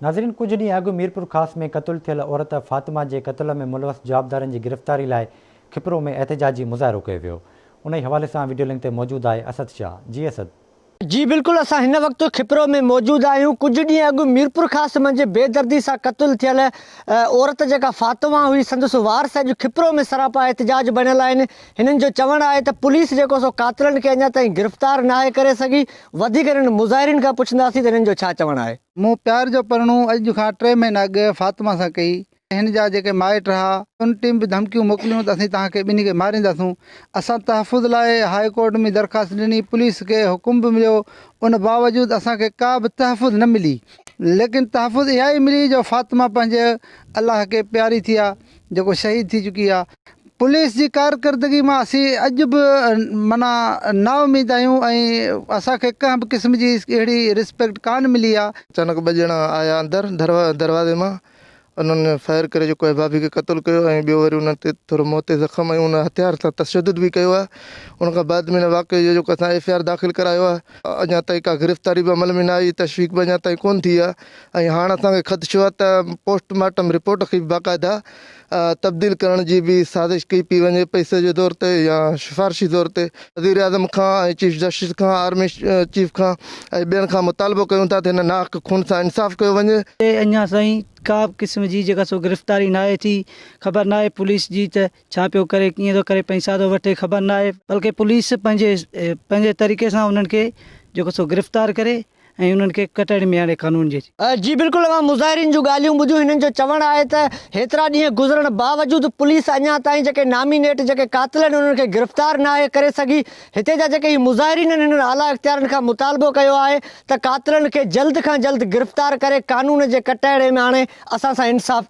नाज़रीन, कुछ ॾींहं अॻु मीरपुर ख़ास में क़तल थियल औरत फ़ातिमा जे क़त्ल में मुलवस जवाबदारनि जी गिरफ़्तारी लाइ खिपरो में एहतजाजी मुज़ाहिरो कयो वियो। उन ई हवाले सां वीडियो लिंक ते मौजूदु आहे असद शाह। जी असद। जी बिल्कुल, असां हिन वक्त खिपरो में मौजूद आहियूं। कुछ ॾींहं अॻु मीरपुर ख़ास मंझि बेदर्दी सां क़त्ल थियल औरत जेका फ़ातिमा हुई, संदसि वारस अॼु खिपरो में सरापा एहतजाज बणियल आहिनि। हिननि जो चवणु आहे त पुलिस जेको सो कातिलनि खे अञा ताईं गिरफ़्तार नाहे करे सघी। वधीक हिननि मुज़ाहिरीन खां पुछंदासीं त हिननि जो छा चवणु आहे। मूं प्यार जो परणो अॼु खां 3 महीना अॻु फ़ातिमा सां कई। हिन जा जेके माइट रहा उन टीम बि धमकियूं मोकिलियूं त असीं तव्हांखे ॿिन्ही खे मारींदासूं। असां तहफ़ुज़ लाइ हाई कोर्ट में दरख़्वास्त ॾिनी, पुलिस खे हुकुम बि मिलियो। उन बावजूदि असांखे का बि तहफ़ुज़ न मिली। लेकिन तहफ़ुज़ इहा ई मिली जो फ़ातिमा पंहिंजे अलाह खे प्यारी थी आहे, जेको शहीद थी चुकी आहे। पुलिस जी कारकर्दगी मां असीं अॼु बि माना नाउमीद आहियूं ऐं असांखे कंहिं बि क़िस्म जी अहिड़ी रिस्पेक्ट कान मिली आहे। अचानक 2 ॼणा आया अंदरि दरवाज़े मां, उन्होंने फायर करे जेको आहे भाभी खे क़त्ल कयो ऐं ॿियो वरी उन ते थोरो मौत ज़ख़्म ऐं उन हथियार सां तशदुद बि कयो आहे। उनखां बाद में वाक़ई जो जेको असां FIR दाख़िल करायो आहे, अञा ताईं का गिरफ़्तारी बि अमल में न आई, तशवीक बि अञा ताईं कोन थी आहे। ऐं हाणे असांखे ख़दशो आहे त पोस्टमार्टम रिपोर्ट खे बि बाक़ाइदा तब्दील करण जी बि साज़िश कई पई वञे, पैसे जे तौर ते या सिफ़ारिशी तौर ते। वज़ीर आज़म खां ऐं चीफ जस्टिस खां, आर्मी चीफ खां ऐं ॿियनि खां मुतालबो कयूं था त हिन नाहक खून सां इंसाफ़ कयो वञे। अञा ताईं का बि क़िस्म जी जेका सो गिरफ़्तारी नाहे थी। ख़बर नाहे पुलिस जी त छा पियो करे, कीअं थो करे, पैसा थो वठे, ख़बर नाहे। बल्कि पुलिस पंहिंजे तरीक़े सां उन्हनि खे जेको सो गिरफ़्तार करे ऐं उन्हनि खे कटड़ में आणे कानून जे। जी बिल्कुल, मुज़ाहिरीन जूं ॻाल्हियूं ॿुधियूं। हिननि जो चवणु आहे त हेतिरा ॾींहं गुज़रण बावजूदि पुलिस अञा ताईं जेके नामिनेट जेके कातिल आहिनि उन्हनि खे गिरफ़्तार नाहे करे सघी। हिते जा जेके ही मुज़ाहिरीन आहिनि, हिननि आला इख़्तियारनि खां मुतालबो कयो आहे त कातिलनि खे जल्द खां जल्द गिरफ़्तार करे कानून जे कटहरे में आणे असां सां इंसाफ़